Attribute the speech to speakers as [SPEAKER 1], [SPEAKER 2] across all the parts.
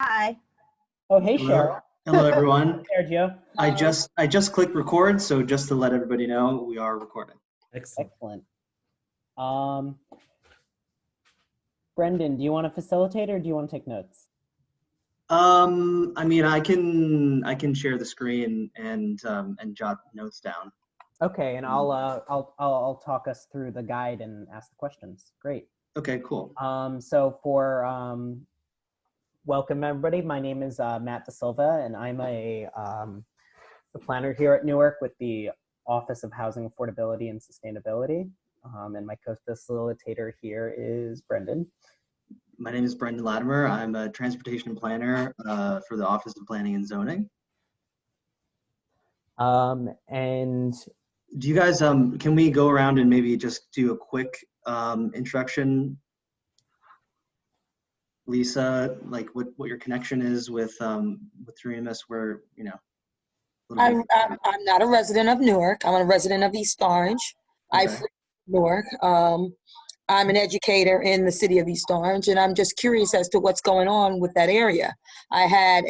[SPEAKER 1] Hi.
[SPEAKER 2] Oh, hey,
[SPEAKER 3] Hello,
[SPEAKER 2] Cheryl.
[SPEAKER 3] hello everyone.
[SPEAKER 2] Sergio.
[SPEAKER 3] I just clicked record, so just to let everybody know, we are recording.
[SPEAKER 4] Excellent.
[SPEAKER 2] Excellent. Brendan, do you want to facilitate or do you want to take notes?
[SPEAKER 3] I mean, I can share the screen and jot notes down.
[SPEAKER 2] Okay, and I'll talk us through the guide and ask the questions. Great.
[SPEAKER 3] Okay, cool.
[SPEAKER 2] Welcome everybody. My name is Matt Da Silva, and I'm a planner here at Newark with the Office of Housing Affordability and Sustainability. And my co-facilitator here is Brendan.
[SPEAKER 3] My name is Brendan Latimer. I'm a transportation planner for the Office of Planning and Zoning.
[SPEAKER 2] And
[SPEAKER 3] do you guys, can we go around and maybe just do a quick introduction? Lisa, like what your connection is with Doremus, where, you know.
[SPEAKER 1] I'm not a resident of Newark. I'm a resident of East Orange.
[SPEAKER 3] Okay.
[SPEAKER 1] I'm from Newark. I'm an educator in the city of East Orange, and I'm just curious as to what's going on with that area. I had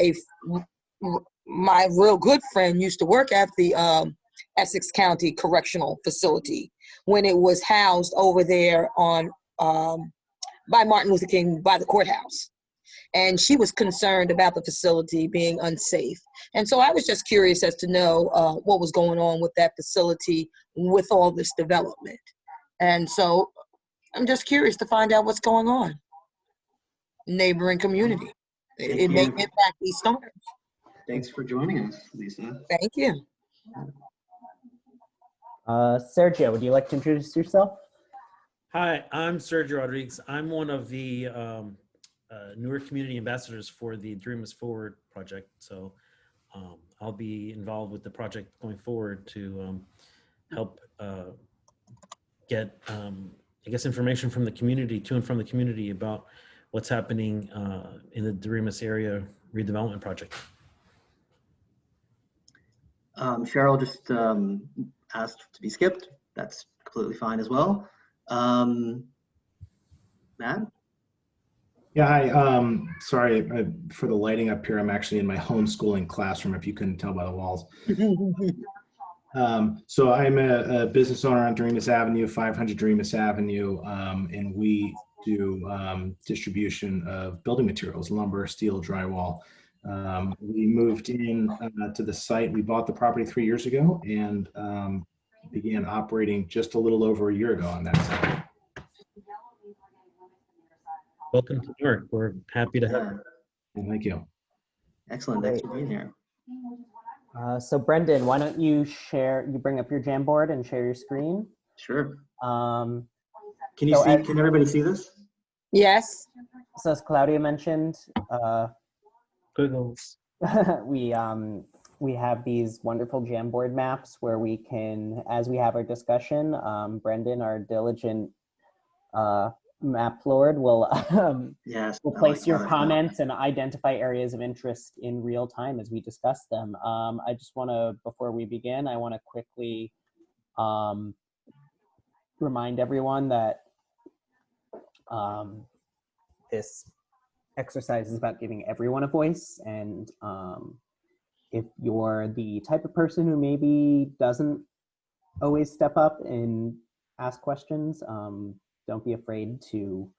[SPEAKER 1] my real good friend used to work at the Essex County Correctional Facility when it was housed over there on by Martin Luther King by the courthouse. And she was concerned about the facility being unsafe. And so I was just curious as to know what was going on with that facility with all this development. And so I'm just curious to find out what's going on. Neighboring community. It may impact East Orange.
[SPEAKER 3] Thanks for joining us, Lisa.
[SPEAKER 1] Thank you.
[SPEAKER 2] Sergio, would you like to introduce yourself?
[SPEAKER 4] Hi, I'm Sergio Rodriguez. I'm one of the Newark community ambassadors for the Doremus Forward project. So I'll be involved with the project going forward to help get, I guess, information from the community, to and from the community about what's happening in the Doremus area redevelopment project.
[SPEAKER 3] Cheryl just asked to be skipped. That's completely fine as well. Matt?
[SPEAKER 5] Yeah, hi. Sorry for the lighting up here. I'm actually in my homeschooling classroom, if you couldn't tell by the walls. So I'm a business owner on Doremus Avenue, 500 Doremus Avenue, and we do distribution of building materials, lumber, steel, drywall. We moved in to the site. We bought the property 3 years ago and began operating just a little over a year ago on that site.
[SPEAKER 4] Welcome to Newark. We're happy to have you.
[SPEAKER 5] Thank you.
[SPEAKER 3] Excellent. Thanks for being here.
[SPEAKER 2] So Brendan, why don't you bring up your Jamboard and share your screen?
[SPEAKER 3] Sure. Can everybody see this?
[SPEAKER 1] Yes.
[SPEAKER 2] So as Claudia mentioned,
[SPEAKER 4] Google.
[SPEAKER 2] we have these wonderful Jamboard maps where we can, as we have our discussion, Brendan, our diligent map lord, will place your comments and identify areas of interest in real time as we discuss them. I just want to, before we begin, I want to quickly remind everyone that this exercise is about giving everyone a voice, and if you're the type of person who maybe doesn't always step up and ask questions, don't be afraid to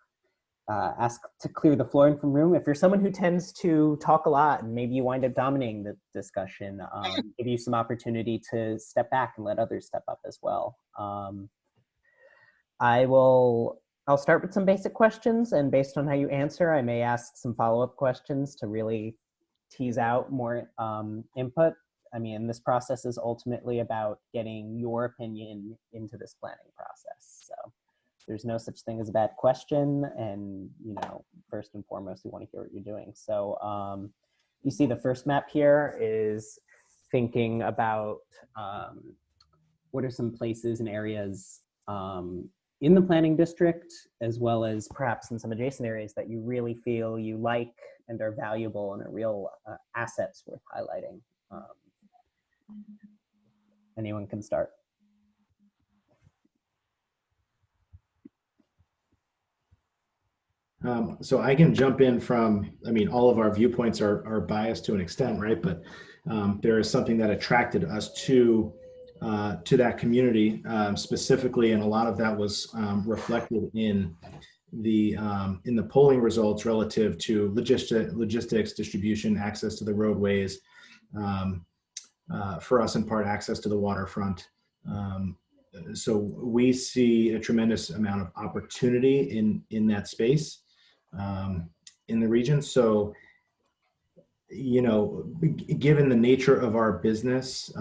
[SPEAKER 2] ask to clear the floor from room. If you're someone who tends to talk a lot and maybe you wind up dominating the discussion, give you some opportunity to step back and let others step up as well. I'll start with some basic questions, and based on how you answer, I may ask some follow-up questions to really tease out more input. I mean, this process is ultimately about getting your opinion into this planning process. So there's no such thing as a bad question, and first and foremost, we want to hear what you're doing. So you see the first map here is thinking about what are some places and areas in the planning district, as well as perhaps in some adjacent areas that you really feel you like and are valuable and are real assets worth highlighting. Anyone can start.
[SPEAKER 5] So I can jump in from, I mean, all of our viewpoints are biased to an extent, right? But there is something that attracted us to that community specifically, and a lot of that was reflected in the polling results relative to logistics, distribution, access to the roadways, for us in part, access to the waterfront. So we see a tremendous amount of opportunity in that space in the region. So, you know, given the nature of our business,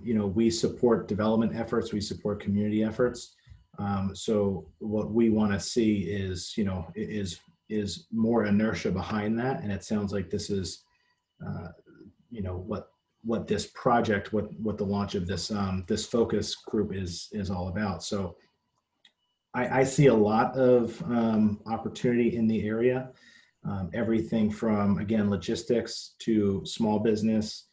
[SPEAKER 5] you know, we support development efforts, we support community efforts. So what we want to see is, you know, is more inertia behind that, and it sounds like this is, you know, what this project, what the launch of this this focus group is all about. So I see a lot of opportunity in the area. Everything from, again, logistics to small business.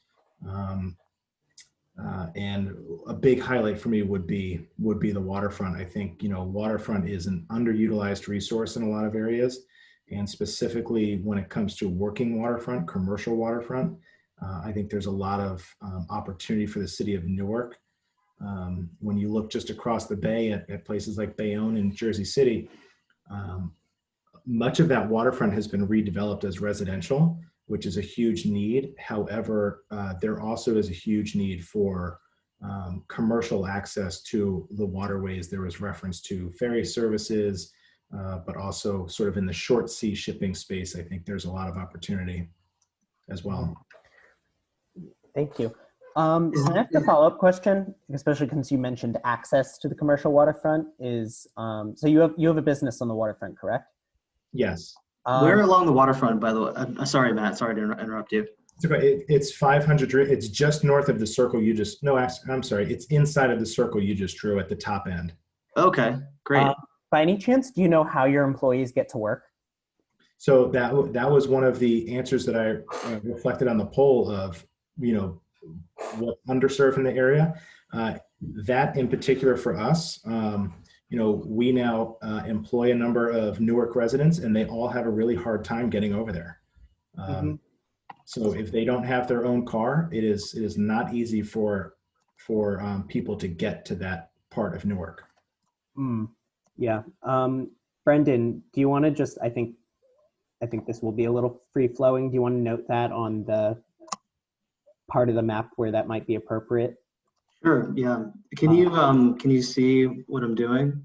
[SPEAKER 5] And a big highlight for me would be the waterfront. I think, you know, waterfront is an underutilized resource in a lot of areas. And specifically when it comes to working waterfront, commercial waterfront, I think there's a lot of opportunity for the city of Newark. When you look just across the bay at places like Bayonne and Jersey City, much of that waterfront has been redeveloped as residential, which is a huge need. However, there also is a huge need for commercial access to the waterways. There was reference to ferry services, but also sort of in the short sea shipping space, I think there's a lot of opportunity as well.
[SPEAKER 2] Thank you. Can I ask a follow-up question, especially since you mentioned access to the commercial waterfront? Is so you have a business on the waterfront, correct?
[SPEAKER 5] Yes.
[SPEAKER 3] Where along the waterfront, by the way? Sorry, Matt. Sorry to interrupt you.
[SPEAKER 5] It's okay. It's 500. It's just north of the circle you just. No, I'm sorry. It's inside of the circle you just drew at the top end.
[SPEAKER 3] Okay, great.
[SPEAKER 2] By any chance, do you know how your employees get to work?
[SPEAKER 5] So that was one of the answers that I reflected on the poll of, you know, what underserved in the area. That in particular for us, you know, we now employ a number of Newark residents, and they all have a really hard time getting over there. So if they don't have their own car, it is not easy for people to get to that part of Newark.
[SPEAKER 2] Yeah. Brendan, do you want to just, I think this will be a little free flowing. Do you want to note that on the part of the map where that might be appropriate?
[SPEAKER 3] Sure. Yeah. Can you see what I'm doing?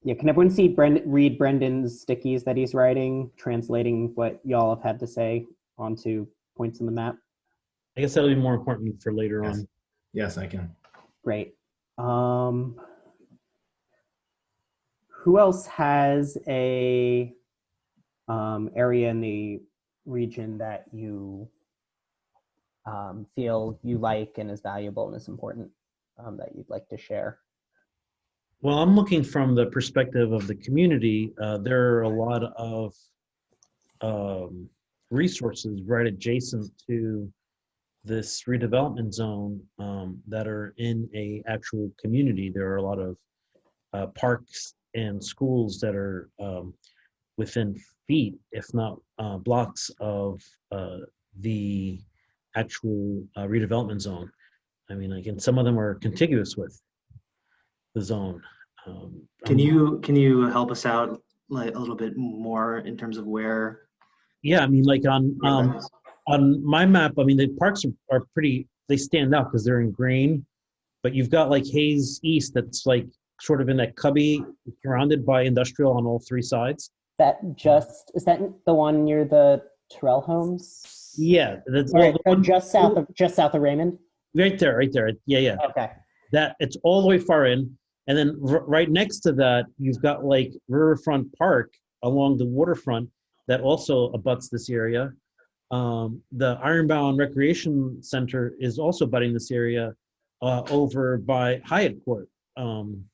[SPEAKER 2] Yeah. Can everyone see read Brendan's stickies that he's writing, translating what y'all have had to say onto points on the map?
[SPEAKER 4] I guess that'll be more important for later on.
[SPEAKER 5] Yes, I can.
[SPEAKER 2] Great. Who else has a area in the region that you feel you like and is valuable and is important that you'd like to share?
[SPEAKER 4] Well, I'm looking from the perspective of the community. There are a lot of resources right adjacent to this redevelopment zone that are in a actual community. There are a lot of parks and schools that are within feet, if not blocks of the actual redevelopment zone. I mean, again, some of them are contiguous with the zone.
[SPEAKER 3] Can you help us out like a little bit more in terms of where?
[SPEAKER 4] Yeah, I mean, like on my map, I mean, the parks are pretty, they stand out because they're in green, but you've got like Hayes East that's like sort of in that cubby, surrounded by industrial on all three sides.
[SPEAKER 2] Is that the one near the Terrell homes?
[SPEAKER 4] Yeah, that's
[SPEAKER 2] just south of Raymond.
[SPEAKER 4] Right there. Yeah.
[SPEAKER 2] Okay.
[SPEAKER 4] That it's all the way far in, and then right next to that, you've got like Riverfront Park along the waterfront that also abuts this area. The Ironbound Recreation Center is also abutting this area over by Hyatt Court, and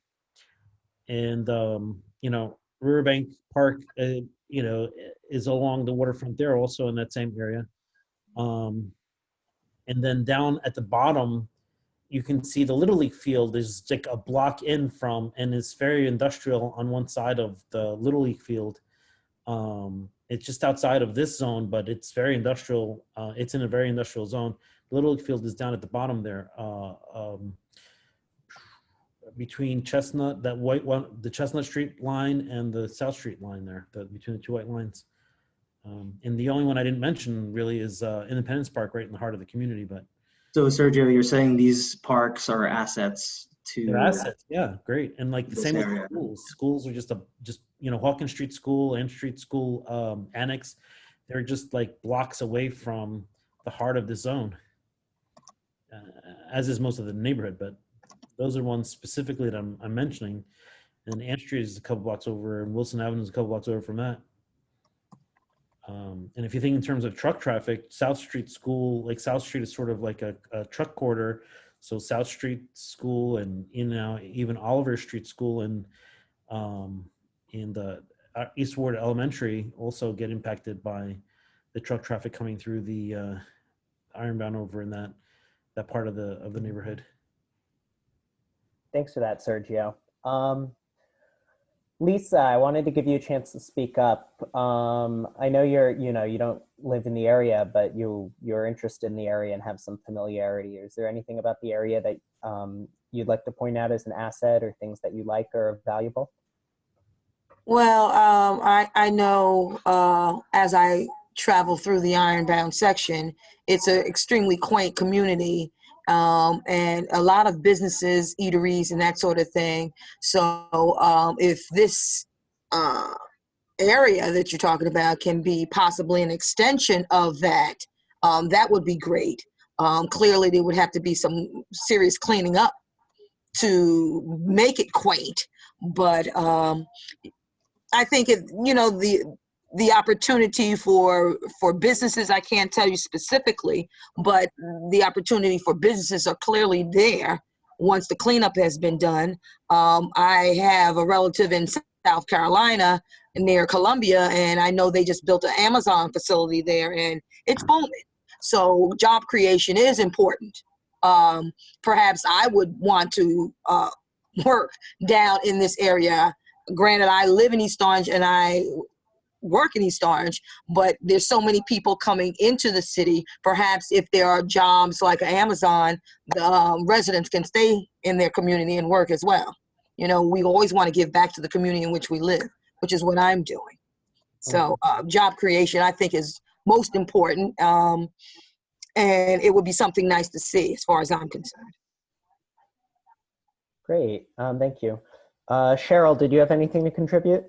[SPEAKER 4] you know, Riverbank Park, you know, is along the waterfront there, also in that same area. And then down at the bottom you can see the Little League field is like a block in from, and it's very industrial on one side of the Little League field. It's just outside of this zone, but it's very industrial. It's in a very industrial zone. The Little League field is down at the bottom there, between Chestnut, that white one, the Chestnut Street line and the South Street line there, between the two white lines. And the only one I didn't mention really is Independence Park, right in the heart of the community. But
[SPEAKER 3] So Sergio, you're saying these parks are assets to
[SPEAKER 4] they're assets, yeah, great. And like the
[SPEAKER 3] this
[SPEAKER 4] same with
[SPEAKER 3] area.
[SPEAKER 4] schools. Schools are just Hawkins Street School, Ann Street School Annex. They're just like blocks away from the heart of the zone, as is most of the neighborhood. But those are ones specifically that I'm mentioning. And Ann Street is a couple blocks over, and Wilson Avenue is a couple blocks over from that. And if you think in terms of truck traffic, South Street School, like South Street is sort of like a truck corridor. So South Street School and even Oliver Street School and in the East Ward Elementary also get impacted by the truck traffic coming through the Ironbound over in that part of the neighborhood.
[SPEAKER 2] Thanks for that, Sergio. Lisa, I wanted to give you a chance to speak up. I know you don't live in the area, but you're interested in the area and have some familiarity. Is there anything about the area that you'd like to point out as an asset or things that you like or are valuable?
[SPEAKER 1] Well, I know as I travel through the Ironbound section, it's an extremely quaint community, and a lot of businesses, eateries, and that sort of thing. So if this area that you're talking about can be possibly an extension of that, that would be great. Clearly, there would have to be some serious cleaning up to make it quaint, but I think the opportunity for businesses, I can't tell you specifically, but the opportunity for businesses are clearly there once the cleanup has been done. I have a relative in South Carolina near Columbia, and I know they just built an Amazon facility there, and it's booming. So job creation is important. Perhaps I would want to work down in this area. Granted, I live in East Orange and I work in East Orange, but there's so many people coming into the city. Perhaps if there are jobs like Amazon, the residents can stay in their community and work as well. We always want to give back to the community in which we live, which is what I'm doing. So job creation, I think, is most important, and it would be something nice to see as far as I'm concerned.
[SPEAKER 2] Great, thank you. Cheryl, did you have anything to contribute?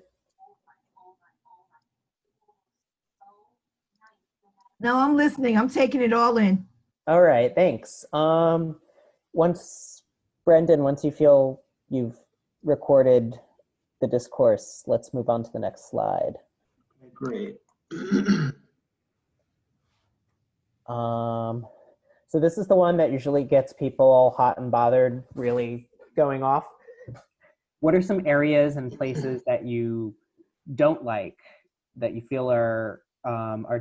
[SPEAKER 6] No, I'm listening. I'm taking it all in.
[SPEAKER 2] All right, thanks. Once you feel you've recorded the discourse, let's move on to the next slide.
[SPEAKER 3] Great.
[SPEAKER 2] So this is the one that usually gets people all hot and bothered, really going off. What are some areas and places that you don't like, that you feel are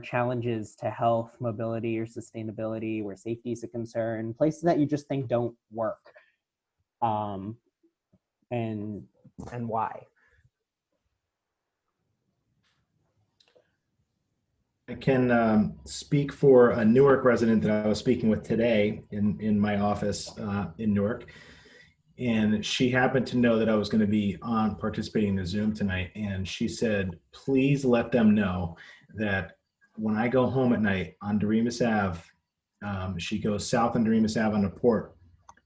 [SPEAKER 2] challenges to health, mobility, or sustainability, where safety is a concern, places that you just think don't work, and why?
[SPEAKER 5] I can speak for a Newark resident that I was speaking with today in my office in Newark. And she happened to know that I was going to be participating in the Zoom tonight. And she said, please let them know that when I go home at night on Doremus Ave, she goes south on Doremus Ave on the port.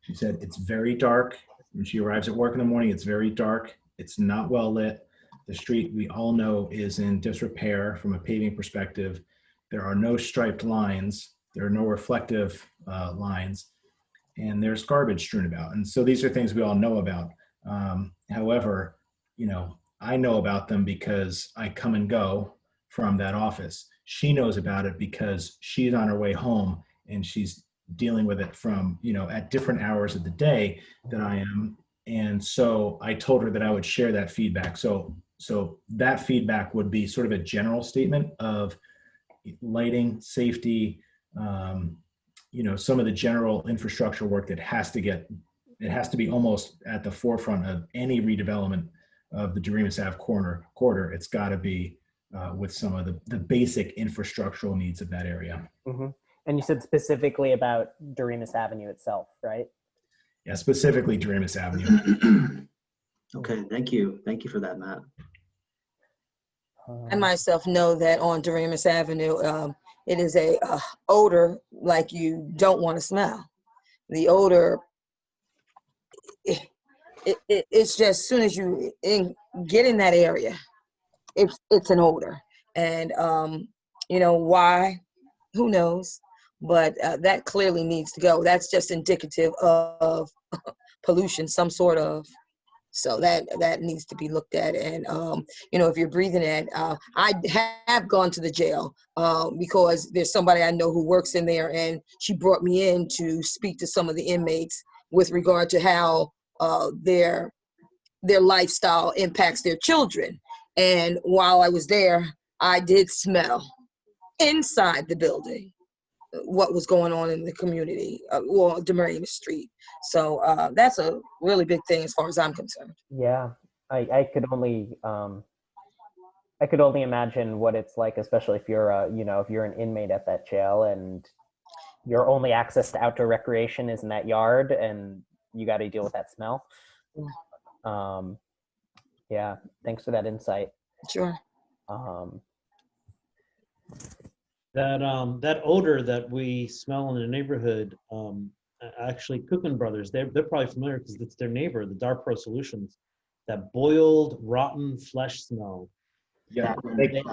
[SPEAKER 5] She said, it's very dark. When she arrives at work in the morning, it's very dark. It's not well lit. The street, we all know, is in disrepair from a paving perspective. There are no striped lines. There are no reflective lines. And there's garbage strewn about. And so these are things we all know about. However, I know about them because I come and go from that office. She knows about it because she's on her way home and she's dealing with it from, at different hours of the day than I am. And so I told her that I would share that feedback. So that feedback would be sort of a general statement of lighting, safety, some of the general infrastructure work that it has to be almost at the forefront of any redevelopment of the Doremus Ave corridor. It's got to be with some of the basic infrastructural needs of that area.
[SPEAKER 2] Mm-hmm. And you said specifically about Doremus Avenue itself, right?
[SPEAKER 5] Yeah, specifically Doremus Avenue.
[SPEAKER 3] Okay, thank you. Thank you for that, Matt.
[SPEAKER 1] I myself know that on Doremus Avenue, it is a odor like you don't want to smell. The odor, it's just as soon as you get in that area, it's an odor. And why? Who knows? But that clearly needs to go. That's just indicative of pollution, some sort of. So that needs to be looked at. And, if you're breathing it, I have gone to the jail because there's somebody I know who works in there, and she brought me in to speak to some of the inmates with regard to how their lifestyle impacts their children. And while I was there, I did smell inside the building what was going on in the community, Doremus Street. So that's a really big thing as far as I'm concerned.
[SPEAKER 2] Yeah, I could only imagine what it's like, especially if you're if you're an inmate at that jail and your only access to outdoor recreation is in that yard, and you got to deal with that smell. Yeah, thanks for that insight.
[SPEAKER 1] Sure.
[SPEAKER 4] That odor that we smell in the neighborhood, actually Cookman Brothers, they're probably familiar because it's their neighbor, the Darpro Solutions, that boiled rotten flesh smell.
[SPEAKER 5] Yeah,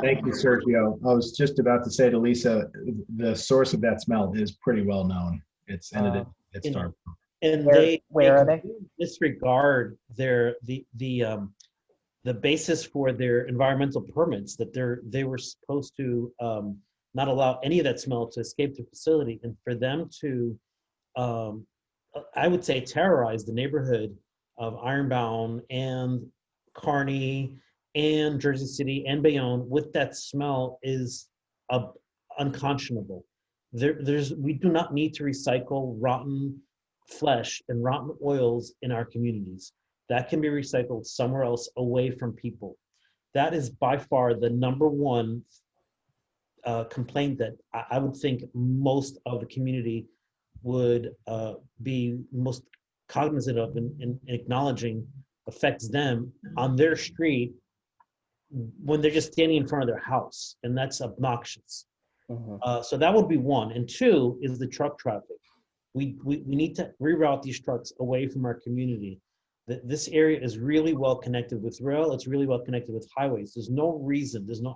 [SPEAKER 5] thank you, Sergio. I was just about to say to Lisa, the source of that smell is pretty well known. It's Darpro.
[SPEAKER 4] And
[SPEAKER 2] where are they?
[SPEAKER 4] Disregard the basis for their environmental permits, that they were supposed to not allow any of that smell to escape the facility, and for them to, I would say, terrorize the neighborhood of Ironbound and Kearney and Jersey City and Bayonne with that smell is unconscionable. We do not need to recycle rotten flesh and rotten oils in our communities. That can be recycled somewhere else away from people. That is by far the number one complaint that I would think most of the community would be most cognizant of and acknowledging affects them on their street when they're just standing in front of their house, and that's obnoxious.
[SPEAKER 2] Mm-hmm.
[SPEAKER 4] So that would be one. And two is the truck traffic. We need to reroute these trucks away from our community. This area is really well connected with rail. It's really well connected with highways. There's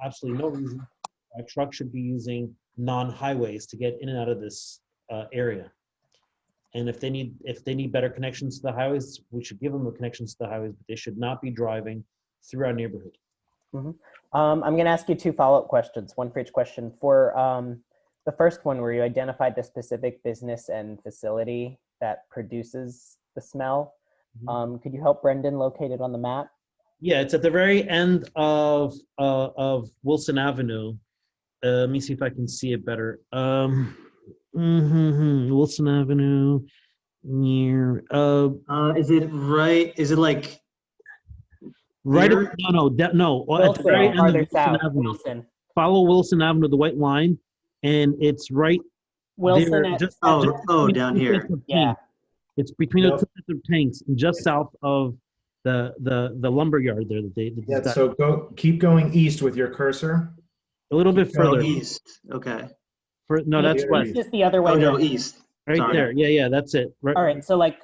[SPEAKER 4] absolutely no reason a truck should be using non-highways to get in and out of this area. And if they need better connections to the highways, we should give them the connections to the highways, but they should not be driving through our neighborhood.
[SPEAKER 2] Mm-hmm. I'm going to ask you two follow-up questions, one for each question. For the first one, where you identified the specific business and facility that produces the smell, could you help Brendan locate it on the map?
[SPEAKER 4] Yeah, it's at the very end of Wilson Avenue. Let me see if I can see it better. Wilson Avenue near.
[SPEAKER 3] Is it right? Is it like
[SPEAKER 4] right?
[SPEAKER 3] here?
[SPEAKER 4] No. At the very end of
[SPEAKER 2] farther
[SPEAKER 4] Wilson
[SPEAKER 2] south,
[SPEAKER 4] Avenue.
[SPEAKER 2] Wilson.
[SPEAKER 4] Follow Wilson Avenue, the white line, and it's right
[SPEAKER 2] Wilson
[SPEAKER 4] there.
[SPEAKER 2] at,
[SPEAKER 4] Just
[SPEAKER 3] Down here.
[SPEAKER 2] yeah.
[SPEAKER 4] It's between the two sets of tanks and just south of the lumber yard there.
[SPEAKER 5] So keep going east with your cursor.
[SPEAKER 4] A little bit further.
[SPEAKER 3] East. Okay.
[SPEAKER 4] That's west.
[SPEAKER 2] Just the other way.
[SPEAKER 3] Oh, no, east.
[SPEAKER 4] Right
[SPEAKER 3] Sorry.
[SPEAKER 4] there. Yeah, that's it. Right.
[SPEAKER 2] All right, so like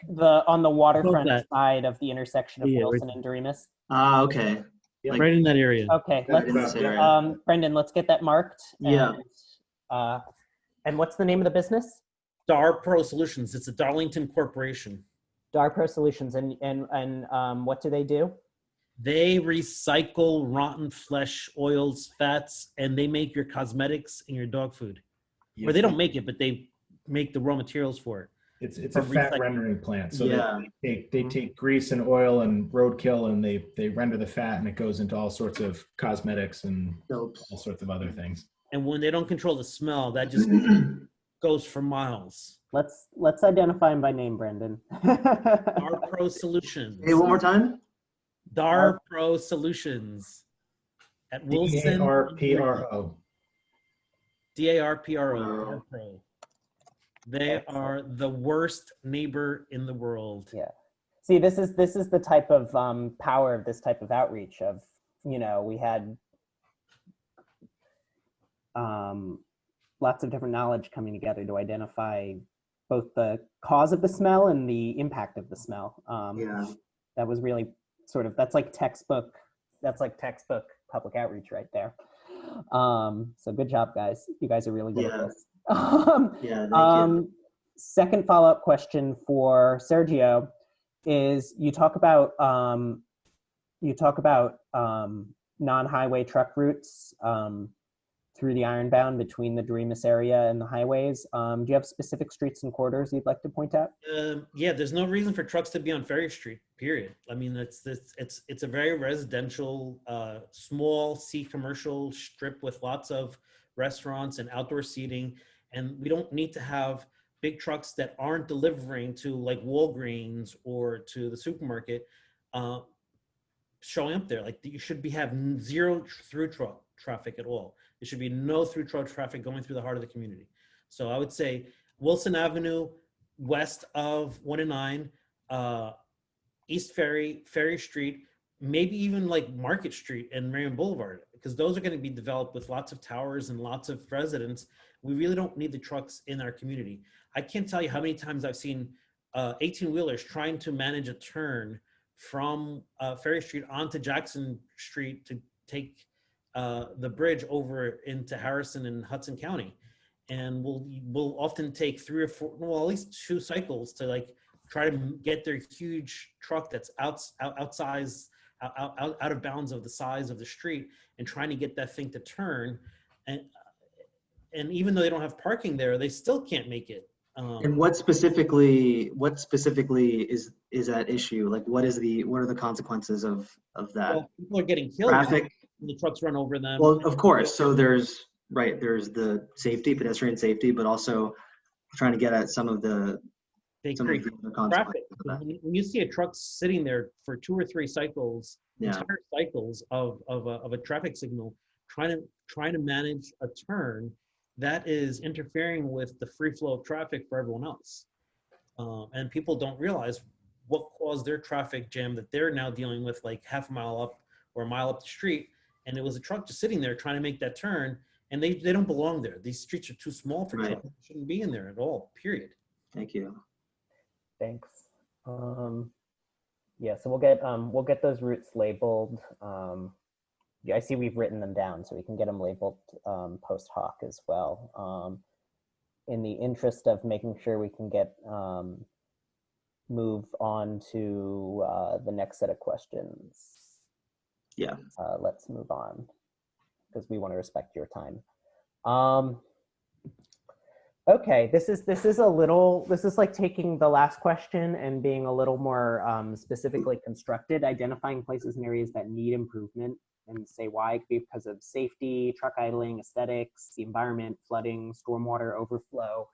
[SPEAKER 2] on the waterfront
[SPEAKER 4] that.
[SPEAKER 2] side of the intersection of
[SPEAKER 4] Yeah,
[SPEAKER 2] Wilson and Doremus.
[SPEAKER 3] Okay.
[SPEAKER 5] Like-
[SPEAKER 4] Right in that area.
[SPEAKER 2] Okay,
[SPEAKER 3] Right in this area.
[SPEAKER 2] Brendan, let's get that marked.
[SPEAKER 3] Yeah.
[SPEAKER 2] And what's the name of the business?
[SPEAKER 4] Darpro Solutions. It's a Darlington corporation.
[SPEAKER 2] Darpro Solutions, and what do they do?
[SPEAKER 4] They recycle rotten flesh, oils, fats, and they make your cosmetics and your dog food.
[SPEAKER 5] Yeah,
[SPEAKER 4] Or they don't make it, but they make the raw materials for it.
[SPEAKER 5] It's
[SPEAKER 4] for
[SPEAKER 5] a fat
[SPEAKER 4] recycling.
[SPEAKER 5] rendering plant. So
[SPEAKER 3] Yeah.
[SPEAKER 5] they take grease and oil and roadkill, and they render the fat, and it goes into all sorts of cosmetics and
[SPEAKER 3] Nope.
[SPEAKER 5] all sorts of other things.
[SPEAKER 4] And when they don't control the smell, that just goes for miles.
[SPEAKER 2] Let's identify them by name, Brendan.
[SPEAKER 4] Dar Pro Solutions.
[SPEAKER 3] Hey, one more time.
[SPEAKER 4] Dar Pro Solutions at Wilson.
[SPEAKER 5] DARPRO.
[SPEAKER 4] DARPRO. Dar Pro. They are the worst neighbor in the world.
[SPEAKER 2] Yeah. See, this is the type of power of this type of outreach. Of, you know, we had lots of different knowledge coming together to identify both the cause of the smell and the impact of the smell.
[SPEAKER 3] Yeah.
[SPEAKER 2] That was really sort of, that's like textbook public outreach right there. So good job, guys. You guys are really good at this.
[SPEAKER 3] Yeah, thank you.
[SPEAKER 2] Second follow-up question for Sergio is, you talk about non-highway truck routes through the Ironbound between the Doremus area and the highways. Do you have specific streets and corridors you'd like to point out?
[SPEAKER 4] Yeah, there's no reason for trucks to be on Ferry Street, period. I mean, it's a very residential, small C commercial strip with lots of restaurants and outdoor seating. And we don't need to have big trucks that aren't delivering to like Walgreens or to the supermarket showing up there. Like, you should be having zero through truck traffic at all. There should be no through truck traffic going through the heart of the community. So I would say Wilson Avenue, west of 1 and 9, East Ferry, Ferry Street, maybe even like Market Street and Marion Boulevard, because those are going to be developed with lots of towers and lots of residents. We really don't need the trucks in our community. I can't tell you how many times I've seen 18-wheelers trying to manage a turn from Ferry Street onto Jackson Street to take the bridge over into Harrison and Hudson County. And we'll often take 3 or 4, well, at least 2 cycles to like try to get their huge truck that's out of bounds of the size of the street and trying to get that thing to turn. And even though they don't have parking there, they still can't make it.
[SPEAKER 3] And what specifically is at issue? Like, what are the consequences of that?
[SPEAKER 4] Well, people are getting killed.
[SPEAKER 3] Traffic.
[SPEAKER 4] The trucks run over them.
[SPEAKER 3] Well, of course. So there's the safety, pedestrian safety, but also trying to get at some of the
[SPEAKER 4] Traffic.
[SPEAKER 3] consequences of that.
[SPEAKER 4] When you see a truck sitting there for 2 or 3 cycles,
[SPEAKER 3] Yeah.
[SPEAKER 4] entire cycles of a traffic signal, trying to manage a turn, that is interfering with the free flow of traffic for everyone else. And people don't realize what caused their traffic jam that they're now dealing with, like half a mile up or a mile up the street. And it was a truck just sitting there trying to make that turn, and they don't belong there. These streets are too small for trucks. They shouldn't be in there at all, period.
[SPEAKER 3] Thank you.
[SPEAKER 2] Thanks. Yeah, so we'll get those routes labeled. Yeah, I see we've written them down, so we can get them labeled post hoc as well. In the interest of making sure we can get move on to the next set of questions.
[SPEAKER 3] Yeah.
[SPEAKER 2] Let's move on because we want to respect your time. Okay, this is like taking the last question and being a little more specifically constructed, identifying places and areas that need improvement, and say why. It could be because of safety, truck idling, aesthetics, the environment, flooding, stormwater overflow.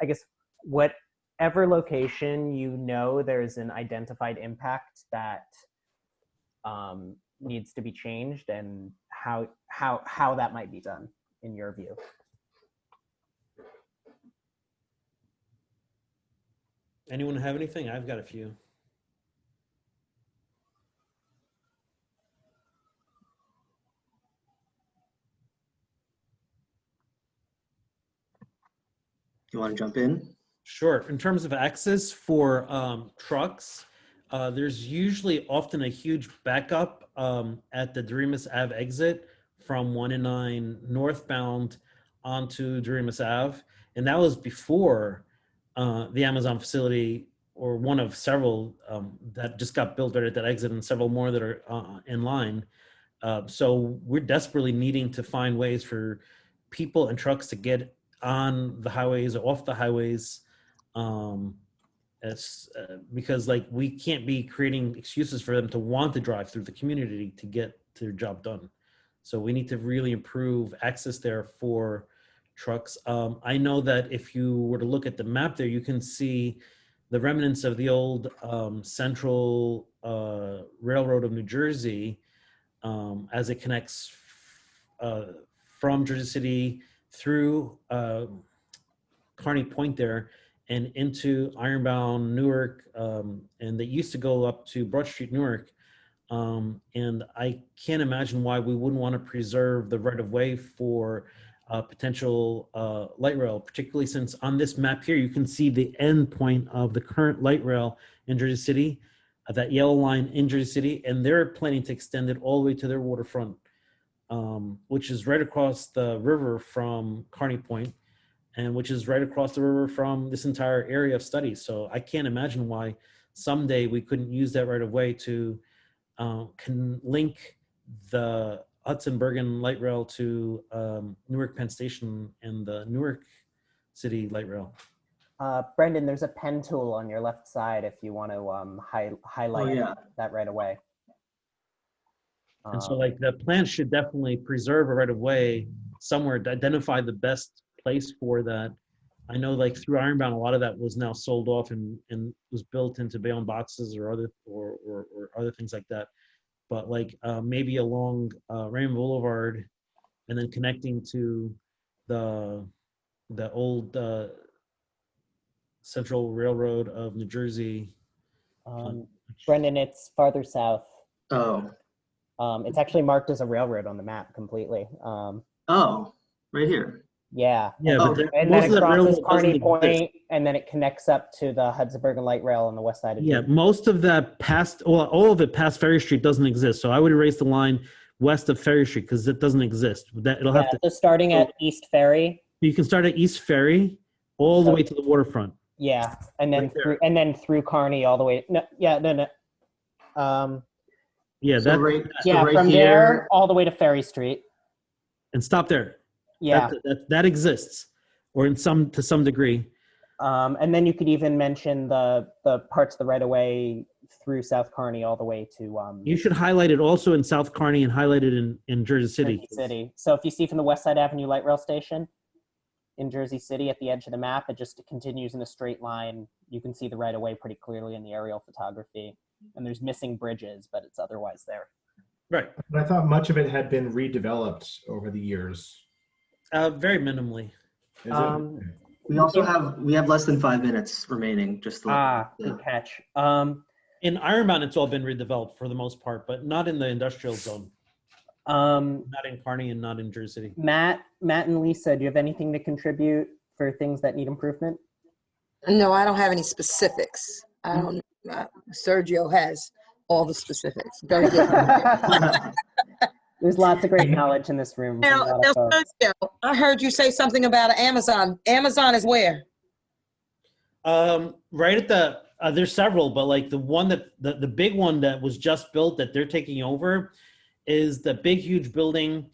[SPEAKER 2] I guess whatever location you know there's an identified impact that needs to be changed, and how that might be done in your view.
[SPEAKER 4] Anyone have anything? I've got a few.
[SPEAKER 3] You want to jump in?
[SPEAKER 4] Sure. In terms of access for trucks, there's usually often a huge backup at the Doremus Ave exit from 1 and 9 northbound onto Doremus Ave. And that was before the Amazon facility, or one of several that just got built right at that exit, and several more that are in line. So we're desperately needing to find ways for people and trucks to get on the highways or off the highways, because like we can't be creating excuses for them to want to drive through the community to get their job done. So we need to really improve access there for trucks. I know that if you were to look at the map there, you can see the remnants of the old Central Railroad of New Jersey as it connects from Jersey City through Kearney Point there and into Ironbound, Newark, and they used to go up to Broad Street, Newark. And I can't imagine why we wouldn't want to preserve the right of way for potential light rail, particularly since on this map here, you can see the end point of the current light rail in Jersey City, that yellow line in Jersey City, and they're planning to extend it all the way to their waterfront, which is right across the river from Kearney Point, and which is right across the river from this entire area of study. So I can't imagine why someday we couldn't use that right of way to can link the Hudson Bergen light rail to Newark Penn Station and the Newark City light rail.
[SPEAKER 2] Brendan, there's a pen tool on your left side if you want to highlight that right away.
[SPEAKER 4] And so like the plan should definitely preserve a right of way somewhere to identify the best place for that. I know like through Ironbound, a lot of that was now sold off and was built into Bayonne boxes or other things like that. But like maybe along Raymond Boulevard and then connecting to the old Central Railroad of New Jersey.
[SPEAKER 2] Brendan, it's farther south.
[SPEAKER 3] Oh.
[SPEAKER 2] It's actually marked as a railroad on the map completely.
[SPEAKER 3] Oh, right here.
[SPEAKER 2] Yeah.
[SPEAKER 4] Yeah,
[SPEAKER 3] Oh,
[SPEAKER 4] but
[SPEAKER 2] And
[SPEAKER 4] most
[SPEAKER 2] then
[SPEAKER 4] of
[SPEAKER 2] it
[SPEAKER 4] the
[SPEAKER 2] crosses
[SPEAKER 4] railroad
[SPEAKER 2] Kearney
[SPEAKER 4] doesn't exist.
[SPEAKER 2] Point, and then it connects up to the Hudson Bergen Light Rail on the west side of
[SPEAKER 4] Yeah,
[SPEAKER 2] Jersey.
[SPEAKER 4] most of that past, well, all of it past Ferry Street doesn't exist. So I would erase the line west of Ferry Street because it doesn't exist. That it'll have to.
[SPEAKER 2] So starting at East Ferry.
[SPEAKER 4] You can start at East Ferry all the way to the waterfront.
[SPEAKER 2] Yeah, and then
[SPEAKER 4] Right
[SPEAKER 2] through Kearney all the way. No.
[SPEAKER 4] Yeah,
[SPEAKER 3] So right, right
[SPEAKER 2] from
[SPEAKER 3] here.
[SPEAKER 2] there all the way to Ferry Street.
[SPEAKER 4] and stop there.
[SPEAKER 2] Yeah.
[SPEAKER 4] That exists, or to some degree.
[SPEAKER 2] And then you could even mention the parts of the right of way through South Kearney all the way to
[SPEAKER 4] You should highlight it also in South Kearney and highlight it in Jersey City.
[SPEAKER 2] Jersey City. So if you see from the West Side Avenue Light Rail Station in Jersey City at the edge of the map, it just continues in a straight line. You can see the right of way pretty clearly in the aerial photography. And there's missing bridges, but it's otherwise there.
[SPEAKER 4] Right.
[SPEAKER 5] But I thought much of it had been redeveloped over the years.
[SPEAKER 4] Very minimally.
[SPEAKER 5] Is it?
[SPEAKER 3] We have less than 5 minutes remaining. Just to
[SPEAKER 2] Good catch.
[SPEAKER 4] In Ironbound, it's all been redeveloped for the most part, but not in the industrial zone. Not in Kearney and not in Jersey City.
[SPEAKER 2] Matt and Lisa, do you have anything to contribute for things that need improvement?
[SPEAKER 1] No, I don't have any specifics. I don't. Sergio has all the specifics. Very good.
[SPEAKER 2] There's lots of great knowledge in this room.
[SPEAKER 1] Now, Sergio, I heard you say something about Amazon. Amazon is where?
[SPEAKER 4] Right at the there's several, but like the one that the big one that was just built that they're taking over is the big huge building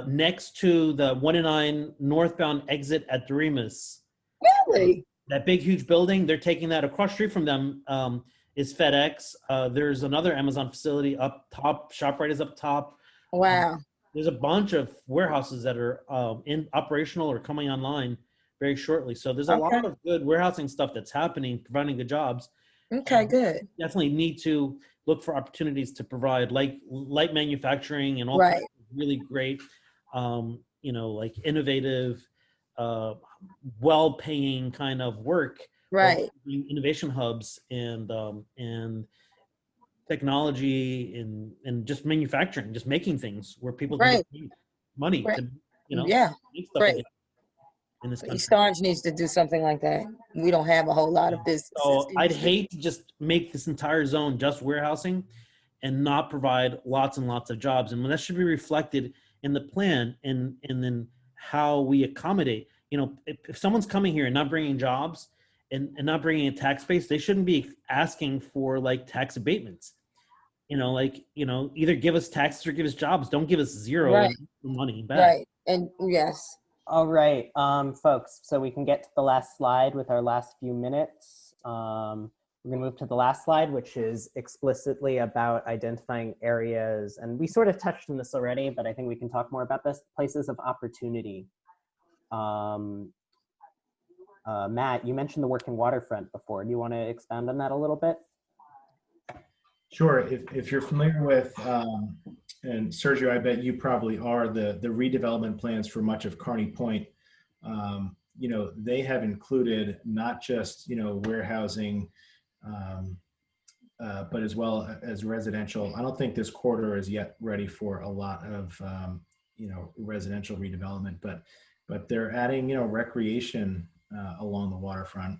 [SPEAKER 4] next to the 109 northbound exit at Doremus.
[SPEAKER 1] Really?
[SPEAKER 4] That big huge building, they're taking that. Across the street from them is FedEx. There's another Amazon facility up top. ShopRite is up top.
[SPEAKER 1] Wow.
[SPEAKER 4] There's a bunch of warehouses that are in operational or coming online very shortly. So there's a lot of good warehousing stuff that's happening, providing good jobs.
[SPEAKER 1] Okay, good.
[SPEAKER 4] Definitely need to look for opportunities to provide like light manufacturing and all
[SPEAKER 1] Right.
[SPEAKER 4] kinds of really great, like innovative, well-paying kind of work.
[SPEAKER 1] Right.
[SPEAKER 4] Innovation hubs and technology and just manufacturing, just making things where people can get money to,
[SPEAKER 1] Yeah.
[SPEAKER 4] make stuff
[SPEAKER 1] Right.
[SPEAKER 4] again in this country.
[SPEAKER 1] East Orange needs to do something like that. We don't have a whole lot of business.
[SPEAKER 4] So I'd hate to just make this entire zone just warehousing and not provide lots and lots of jobs. And that should be reflected in the plan and then how we accommodate. If someone's coming here and not bringing jobs and not bringing a tax base, they shouldn't be asking for like tax abatements. Either give us taxes or give us jobs. Don't give us zero money back.
[SPEAKER 1] Right. And yes.
[SPEAKER 2] All right, folks, so we can get to the last slide with our last few minutes. We're gonna move to the last slide, which is explicitly about identifying areas. And we sort of touched on this already, but I think we can talk more about this, places of opportunity. Matt, you mentioned the working waterfront before. Do you want to expand on that a little bit?
[SPEAKER 5] Sure. If you're familiar with, and Sergio, I bet you probably are, the redevelopment plans for much of Kearney Point, they have included not just, warehousing, but as well as residential. I don't think this corridor is yet ready for a lot of, residential redevelopment, but they're adding, recreation along the waterfront.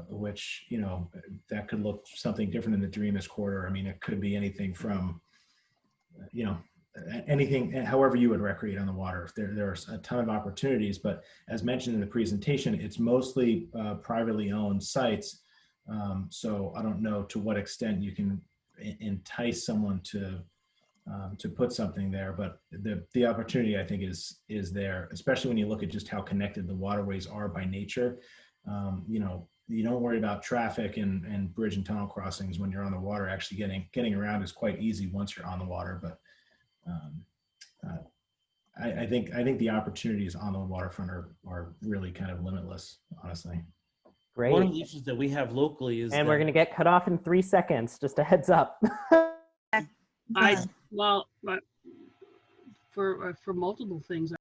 [SPEAKER 5] Which, that could look something different in the Doremus corridor. I mean, it could be anything from, anything, however you would recreate on the water. There's a ton of opportunities, but as mentioned in the presentation, it's mostly privately owned sites. So I don't know to what extent you can entice someone to put something there, but the opportunity, I think, is there, especially when you look at just how connected the waterways are by nature. You don't worry about traffic and bridge and tunnel crossings when you're on the water. Actually getting around is quite easy once you're on the water, but I think the opportunities on the waterfront are really kind of limitless, honestly.
[SPEAKER 2] Great.
[SPEAKER 4] One of the issues that we have locally is
[SPEAKER 2] And
[SPEAKER 4] that
[SPEAKER 2] we're going to get cut off in 3 seconds. Just a heads up.
[SPEAKER 7] For multiple things,